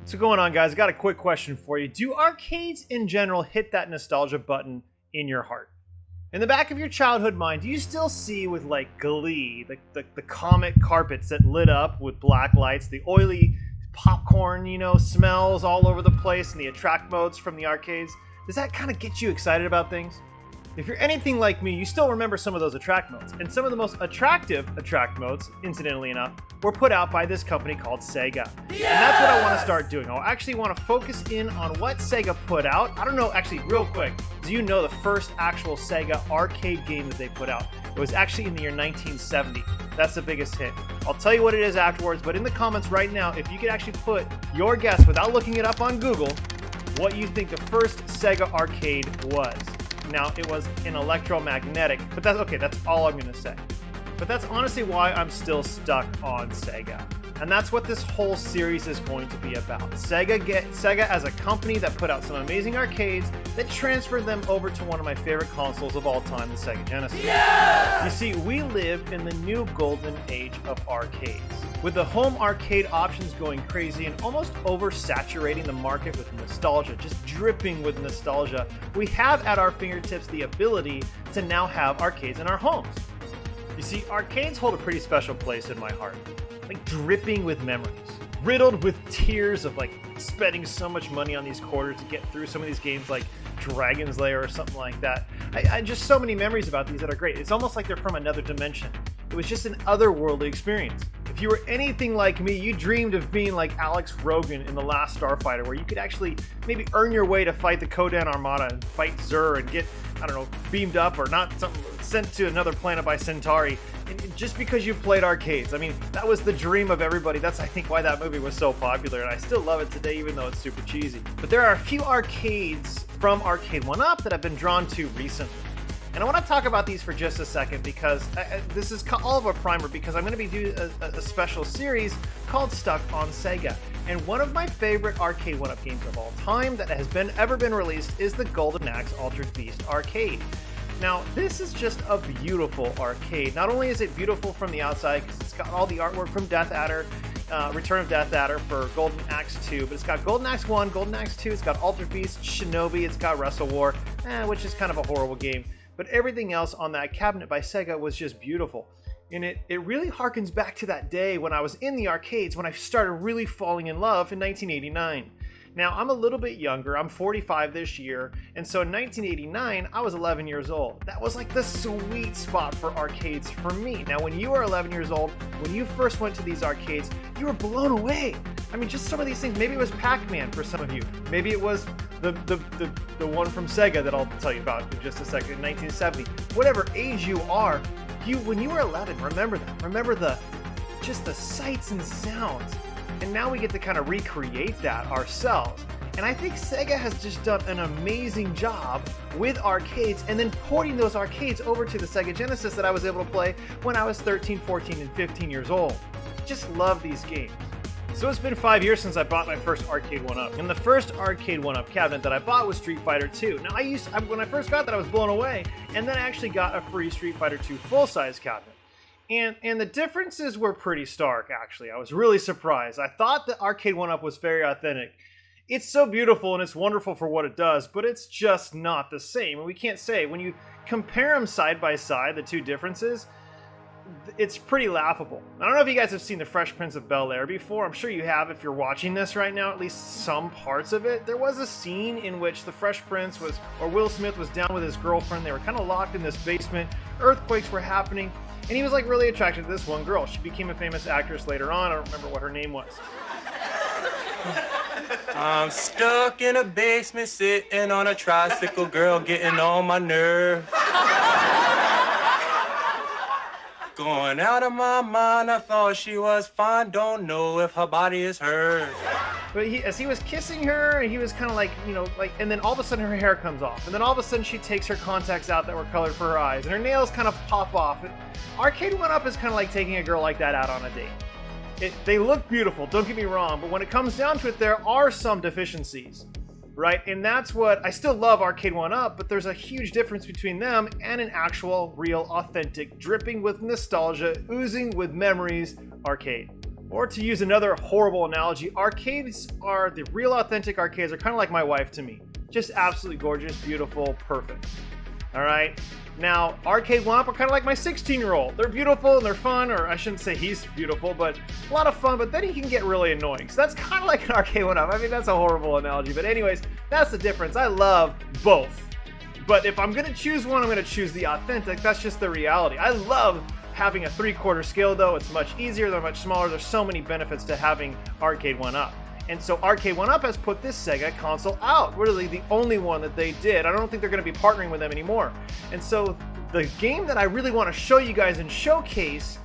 What's going on, guys? I got a quick question for you. Do arcades in general hit that nostalgia button in your heart? In the back of your childhood mind, do you still see with like glee the comic carpets that lit up with black lights, the oily popcorn, smells all over the place, and the attract modes from the arcades? Does that kind of get you excited about things? If you're anything like me, you still remember some of those attract modes. And some of the most attractive attract modes, incidentally enough, were put out by this company called Sega. Yeah! And that's what I want to start doing. I actually want to focus in on what Sega put out. I don't know, actually, real quick, do you know the first actual Sega arcade game that they put out? It was actually in the year 1970. That's the biggest hit. I'll tell you what it is afterwards, but in the comments right now, if you could actually put your guess, without looking it up on Google, what you think the first Sega arcade was. Now, it was an electromagnetic, but that's okay, that's all I'm going to say. But that's honestly why I'm still stuck on Sega. And that's what this whole series is going to be about. Sega as a company that put out some amazing arcades that transferred them over to one of my favorite consoles of all time, the Sega Genesis. Yes! You see, we live in the new golden age of arcades, with the home arcade options going crazy and almost oversaturating the market with nostalgia, just dripping with nostalgia. We have at our fingertips the ability to now have arcades in our homes. You see, arcades hold a pretty special place in my heart. Like dripping with memories, riddled with tears of like spending so much money on these quarters to get through some of these games like Dragon's Lair or something like that. I just so many memories about these that are great. It's almost like they're from another dimension. It was just an otherworldly experience. If you were anything like me, you dreamed of being like Alex Rogan in The Last Starfighter, where you could actually maybe earn your way to fight the Kodan Armada and fight Zur and get, beamed up or not sent to another planet by Centauri. And just because you played arcades. I mean, that was the dream of everybody. That's, I think, why that movie was so popular, and I still love it today, even though it's super cheesy. But there are a few arcades from Arcade 1-Up that I've been drawn to recently. And I want to talk about these for just a second because this is all of a primer, because I'm going to be doing a special series called Stuck on Sega. And one of my favorite Arcade 1-Up games of all time that has ever been released is the Golden Axe Altered Beast arcade. Now, this is just a beautiful arcade. Not only is it beautiful from the outside, because it's got all the artwork from Death Adder, Return of Death Adder for Golden Axe 2, but it's got Golden Axe 1, Golden Axe 2, it's got Altered Beast, Shinobi, it's got Wrestle War, which is kind of a horrible game. But everything else on that cabinet by Sega was just beautiful. And it really harkens back to that day when I was in the arcades, when I started really falling in love in 1989. Now, I'm a little bit younger. I'm 45 this year. And so in 1989, I was 11 years old. That was like the sweet spot for arcades for me. Now, when you were 11 years old, when you first went to these arcades, you were blown away. I mean, just some of these things. Maybe it was Pac-Man for some of you. Maybe it was the one from Sega that I'll tell you about in just a second, in 1970. Whatever age you are, when you were 11, remember that. Remember just the sights and sounds. And now we get to kind of recreate that ourselves. And I think Sega has just done an amazing job with arcades and then porting those arcades over to the Sega Genesis that I was able to play when I was 13, 14, and 15 years old. Just love these games. So it's been 5 years since I bought my first Arcade 1-Up. And the first Arcade 1-Up cabinet that I bought was Street Fighter 2. Now, when I first got that, I was blown away. And then I actually got a free Street Fighter 2 full-size cabinet. And the differences were pretty stark, actually. I was really surprised. I thought the Arcade 1-Up was very authentic. It's so beautiful and it's wonderful for what it does, but it's just not the same. And we can't say, when you compare them side by side, the two differences, it's pretty laughable. I don't know if you guys have seen The Fresh Prince of Bel-Air before. I'm sure you have if you're watching this right now, at least some parts of it. There was a scene in which the Fresh Prince Will Smith was down with his girlfriend. They were kind of locked in this basement. Earthquakes were happening. And he was like really attracted to this one girl. She became a famous actress later on. I don't remember what her name was. I'm stuck in a basement sitting on a tricycle, girl getting on my nerves. Going out of my mind, I thought she was fine, don't know if her body is hers. But as he was kissing her, he was kind of like, and then all of a sudden her hair comes off. And then all of a sudden she takes her contacts out that were colored for her eyes. And her nails kind of pop off. Arcade 1-Up is kind of like taking a girl like that out on a date. They look beautiful, don't get me wrong. But when it comes down to it, there are some deficiencies. Right? And that's what I still love Arcade 1-Up, but there's a huge difference between them and an actual, real, authentic, dripping with nostalgia, oozing with memories arcade. Or to use another horrible analogy, arcades are, the real authentic arcades are kind of like my wife to me. Just absolutely gorgeous, beautiful, perfect. All right? Now, arcade 1-up are kind of like my 16-year-old. They're beautiful and they're fun, or I shouldn't say he's beautiful, but a lot of fun, but then he can get really annoying. So that's kind of like an arcade 1-up. I mean, that's a horrible analogy, but anyways, that's the difference. I love both. But if I'm going to choose one, I'm going to choose the authentic. That's just the reality. I love having a 3/4 scale, though. It's much easier, they're much smaller. There's so many benefits to having arcade 1-up. And so Arcade 1-Up has put this Sega console out. Really the only one that they did. I don't think they're going to be partnering with them anymore. And so the game that I really want to show you guys and showcase,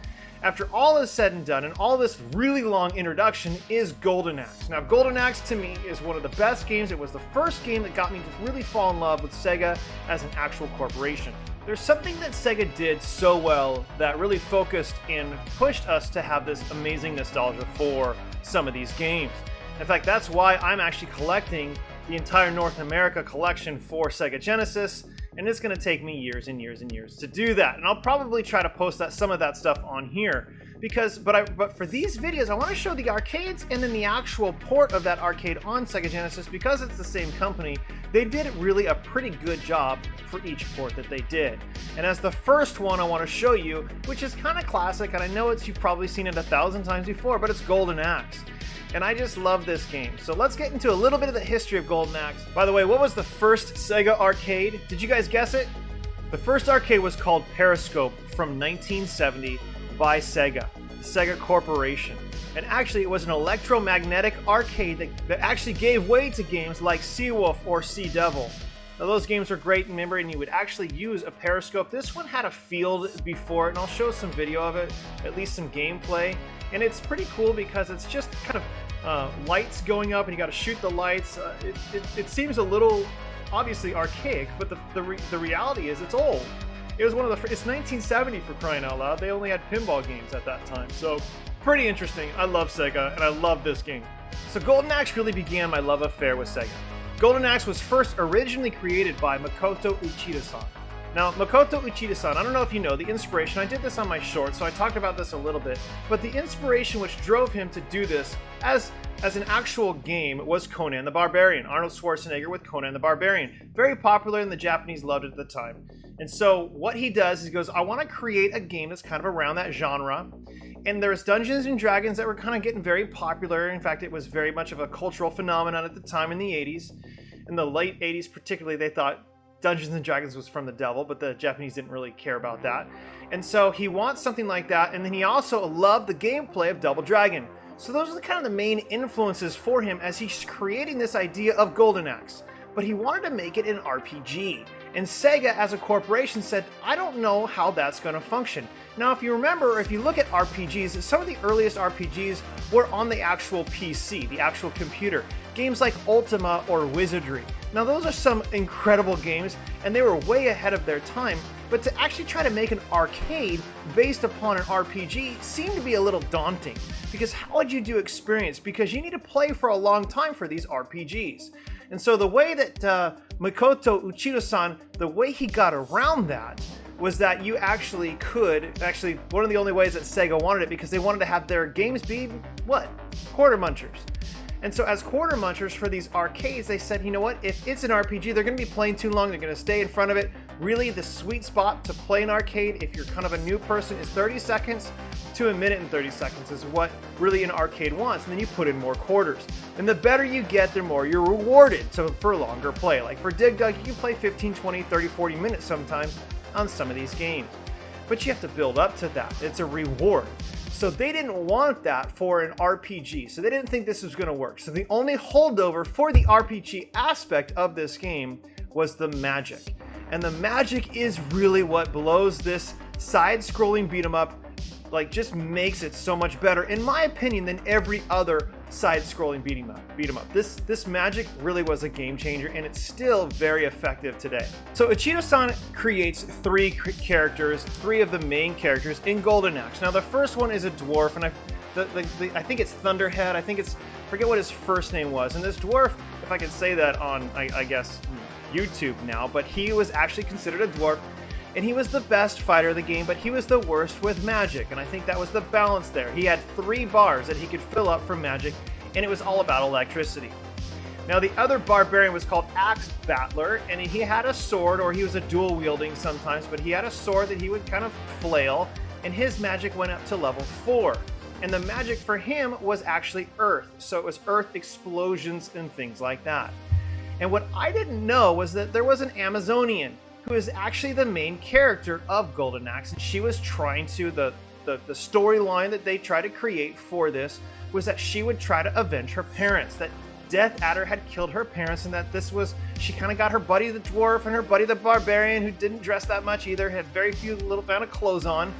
after all is said and done and all this really long introduction, is Golden Axe. Now, Golden Axe to me is one of the best games. It was the first game that got me to really fall in love with Sega as an actual corporation. There's something that Sega did so well that really focused and pushed us to have this amazing nostalgia for some of these games. In fact, that's why I'm actually collecting the entire North America collection for Sega Genesis, and it's going to take me years and years and years to do that. And I'll probably try to post some of that stuff on here, but for these videos, I want to show the arcades and then the actual port of that arcade on Sega Genesis. Because it's the same company, they did really a pretty good job for each port that they did. And as the first one I want to show you, which is kind of classic, and I know you've probably seen it 1,000 times before, but it's Golden Axe. And I just love this game. So let's get into a little bit of the history of Golden Axe. By the way, what was the first Sega arcade? Did you guys guess it? The first arcade was called Periscope from 1970 by Sega, the Sega Corporation. And actually, it was an electromagnetic arcade that actually gave way to games like Seawolf or Sea Devil. Now, those games were great, remember, and you would actually use a periscope. This one had a field before it, and I'll show some video of it, at least some gameplay. And it's pretty cool because it's just kind of lights going up, and you got to shoot the lights. It seems a little, obviously, archaic, but the reality is it's old. It was one of the, it's 1970 for crying out loud. They only had pinball games at that time, so pretty interesting. I love Sega, and I love this game. So Golden Axe really began my love affair with Sega. Golden Axe was first originally created by Makoto Uchida-san. Now, Makoto Uchida-san, I don't know if you know the inspiration. I did this on my short, so I talked about this a little bit. But the inspiration which drove him to do this as an actual game was Conan the Barbarian. Arnold Schwarzenegger with Conan the Barbarian. Very popular, and the Japanese loved it at the time. And so what he does is he goes, I want to create a game that's kind of around that genre. And there's Dungeons and Dragons that were kind of getting very popular. In fact, it was very much of a cultural phenomenon at the time in the 80s. In the late 80s particularly, they thought Dungeons and Dragons was from the devil, but the Japanese didn't really care about that. And so he wants something like that, and then he also loved the gameplay of Double Dragon. So those are the kind of the main influences for him as he's creating this idea of Golden Axe. But he wanted to make it an RPG. And Sega, as a corporation, said, I don't know how that's going to function. Now, if you remember, or if you look at RPGs, some of the earliest RPGs were on the actual PC, the actual computer. Games like Ultima or Wizardry. Now, those are some incredible games, and they were way ahead of their time. But to actually try to make an arcade based upon an RPG seemed to be a little daunting. Because how would you do experience? Because you need to play for a long time for these RPGs. And so the way that Makoto Uchida-san, the way he got around that was that you actually one of the only ways that Sega wanted it, because they wanted to have their games be, what? Quarter munchers. And so as quarter munchers for these arcades, they said, you know what, if it's an RPG, they're going to be playing too long, they're going to stay in front of it. Really, the sweet spot to play an arcade, if you're kind of a new person, is 30 seconds to a minute and 30 seconds is what really an arcade wants. And then you put in more quarters. And the better you get, the more you're rewarded for longer play. Like for Dig Dug, you can play 15, 20, 30, 40 minutes sometimes on some of these games. But you have to build up to that. It's a reward. So they didn't want that for an RPG. So they didn't think this was going to work. So the only holdover for the RPG aspect of this game was the magic. And the magic is really what blows this side-scrolling beat 'em up, like just makes it so much better, in my opinion, than every other side-scrolling beat 'em up. This magic really was a game changer, and it's still very effective today. So Uchida-san creates three characters, three of the main characters in Golden Axe. Now the first one is a dwarf, and I think it's Thunderhead. Forget what his first name was. And this dwarf, if I can say that on, I guess, YouTube now, but he was actually considered a dwarf. And he was the best fighter of the game, but he was the worst with magic, and I think that was the balance there. He had 3 bars that he could fill up from magic, and it was all about electricity. Now the other barbarian was called Axe Battler, and he had a sword, or he was a dual wielding sometimes, but he had a sword that he would kind of flail, and his magic went up to level 4. And the magic for him was actually earth, so it was earth explosions and things like that. And what I didn't know was that there was an Amazonian who is actually the main character of Golden Axe, and she was trying to, the storyline that they tried to create for this was that she would try to avenge her parents, that Death Adder had killed her parents, and that this was, she kind of got her buddy the dwarf and her buddy the barbarian, who didn't dress that much either, had very few little amount of clothes on,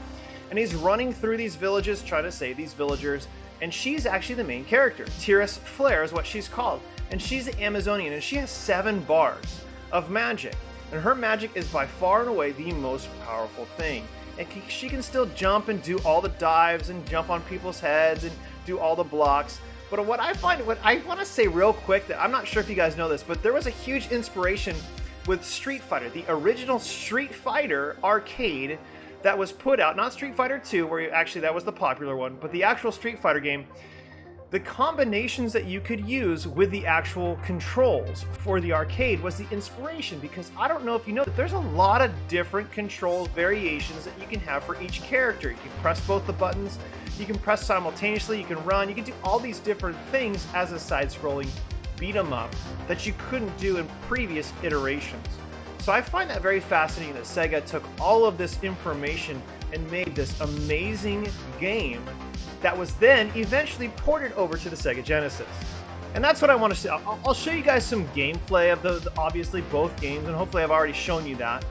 and he's running through these villages trying to save these villagers, and she's actually the main character. Tiras Flare is what she's called, and she's the Amazonian, and she has 7 bars of magic, and her magic is by far and away the most powerful thing. And she can still jump and do all the dives and jump on people's heads and do all the blocks. But what I want to say real quick, that I'm not sure if you guys know this, but there was a huge inspiration with Street Fighter, the original Street Fighter arcade that was put out, not Street Fighter 2, where actually that was the popular one, but the actual Street Fighter game. The combinations that you could use with the actual controls for the arcade was the inspiration, because I don't know if you know that there's a lot of different control variations that you can have for each character. You can press both the buttons, you can press simultaneously, you can run, you can do all these different things as a side-scrolling beat 'em up that you couldn't do in previous iterations. So I find that very fascinating that Sega took all of this information and made this amazing game that was then eventually ported over to the Sega Genesis. And that's what I want to say. I'll show you guys some gameplay of the obviously both games, and hopefully I've already shown you that.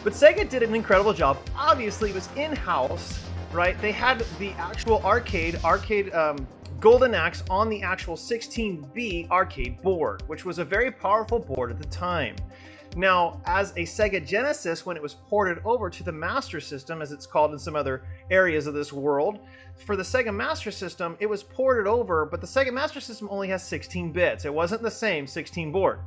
But Sega did an incredible job. Obviously, it was in-house, right? They had the actual arcade Golden Axe on the actual 16B arcade board, which was a very powerful board at the time. Now, as a Sega Genesis, when it was ported over to the Master System, as it's called in some other areas of this world, for the Sega Master System, it was ported over, but the Sega Master System only has 16 bits. It wasn't the same 16 board,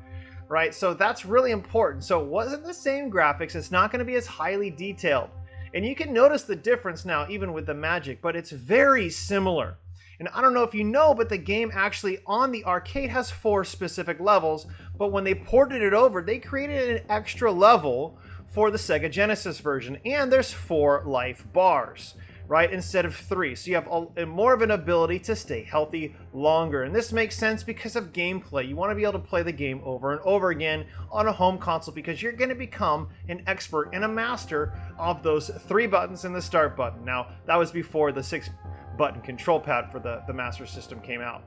right? So that's really important. So it wasn't the same graphics. It's not going to be as highly detailed. And you can notice the difference now, even with the magic, but it's very similar. And I don't know if you know, but the game actually on the arcade has 4 specific levels, but when they ported it over, they created an extra level for the Sega Genesis version, and there's 4 life bars, right, instead of 3. So you have more of an ability to stay healthy longer, and this makes sense because of gameplay. You want to be able to play the game over and over again on a home console, because you're going to become an expert and a master of those 3 buttons and the start button. Now, that was before the 6-button control pad for the Master System came out.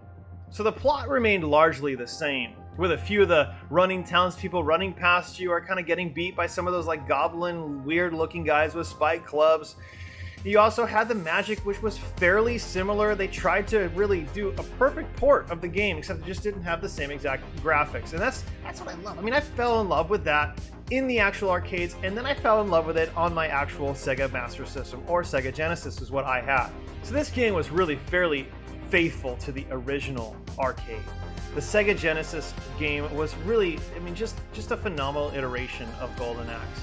So the plot remained largely the same, with a few of the running townspeople running past you or kind of getting beat by some of those like goblin weird looking guys with spike clubs. You also had the magic, which was fairly similar. They tried to really do a perfect port of the game, except it just didn't have the same exact graphics. And that's what I love. I mean, I fell in love with that in the actual arcades, and then I fell in love with it on my actual Sega Master System, or Sega Genesis is what I had. So this game was really fairly faithful to the original arcade. The Sega Genesis game was really, I mean, just a phenomenal iteration of Golden Axe.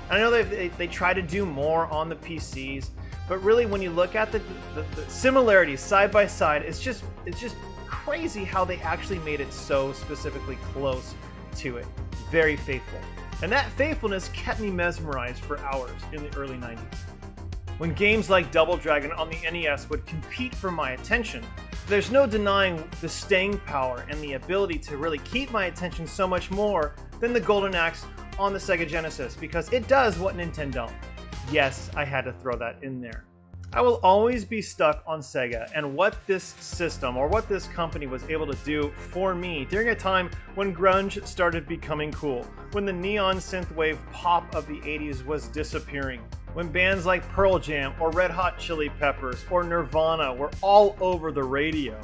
I know they try to do more on the PCs, but really when you look at the similarities side by side, it's just crazy how they actually made it so specifically close to it. Very faithful. And that faithfulness kept me mesmerized for hours in the early 90s. When games like Double Dragon on the NES would compete for my attention, there's no denying the staying power and the ability to really keep my attention so much more than the Golden Axe on the Sega Genesis, because it does what Nintendo don't. Yes, I had to throw that in there. I will always be stuck on Sega and what this system or what this company was able to do for me during a time when grunge started becoming cool, when the neon synthwave pop of the 80s was disappearing, when bands like Pearl Jam or Red Hot Chili Peppers or Nirvana were all over the radio.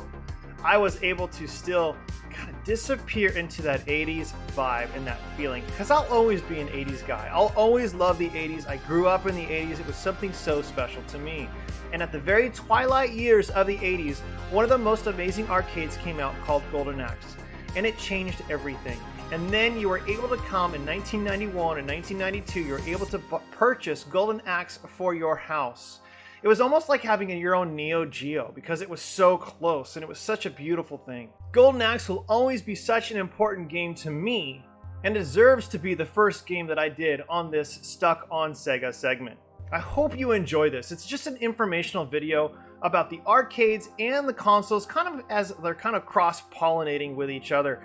I was able to still kind of disappear into that 80s vibe and that feeling, because I'll always be an 80s guy. I'll always love the 80s. I grew up in the 80s. It was something so special to me. And at the very twilight years of the 80s, one of the most amazing arcades came out called Golden Axe, and it changed everything. And then you were able to come in 1991 and 1992, you were able to purchase Golden Axe for your house. It was almost like having your own Neo Geo because it was so close and it was such a beautiful thing. Golden Axe will always be such an important game to me and deserves to be the first game that I did on this Stuck on Sega segment. I hope you enjoy this. It's just an informational video about the arcades and the consoles kind of as they're kind of cross-pollinating with each other.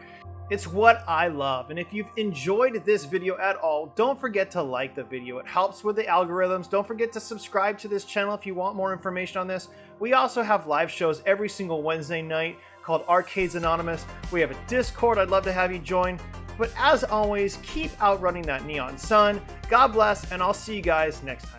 It's what I love, and if you've enjoyed this video at all, don't forget to like the video. It helps with the algorithms. Don't forget to subscribe to this channel if you want more information on this. We also have live shows every single Wednesday night called Arcades Anonymous. We have a Discord I'd love to have you join. But as always, keep outrunning that neon sun. God bless, and I'll see you guys next time.